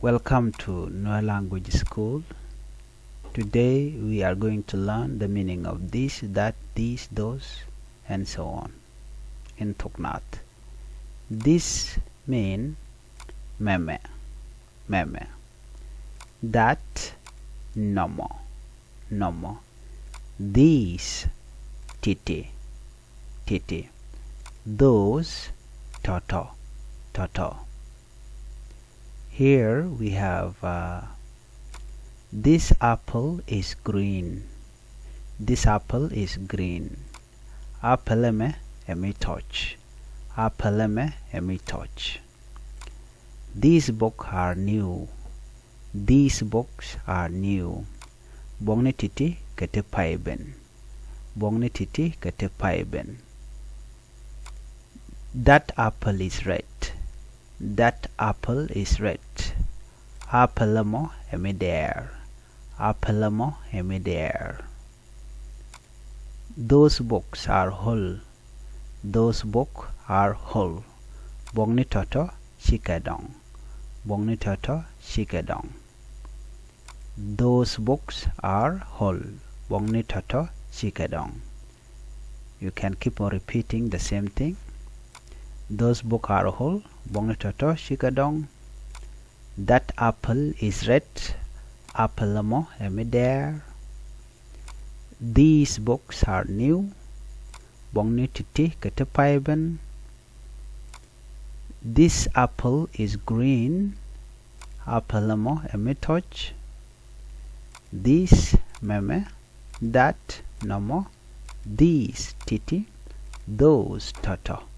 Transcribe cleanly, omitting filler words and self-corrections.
Welcome to Nuer Language School. Today we are going to learn the meaning of this, that, these, those, and so on in Thok Nath. This mean nɛmɛ, nɛmɛ. That nɔmɔ, nɔmɔ. These titi, titi. Those toto, toto. Here we have this apple is green. This apple is green. Apple emi touch. Apple emi touch. These books are new. These books are new. Bongni titi kete paiben. Bongni titi kete paiben. That apple is red. That apple is red. Apple mo emi there. Apple mo emi there. Those books are whole. Those books are whole. Bongni toto chikadong. Bongni toto chikadong. Those books are whole. Bongni toto chikadong. You can keep on repeating the same thing. Those books are whole. Bongni toto chikadong. That apple is red. Apple mo emi there. These books are new. Bongni titi kete paiben. This apple is green. Apple mo emi touch. This nɛmɛ. That nɔmɔ. These titi. Those toto.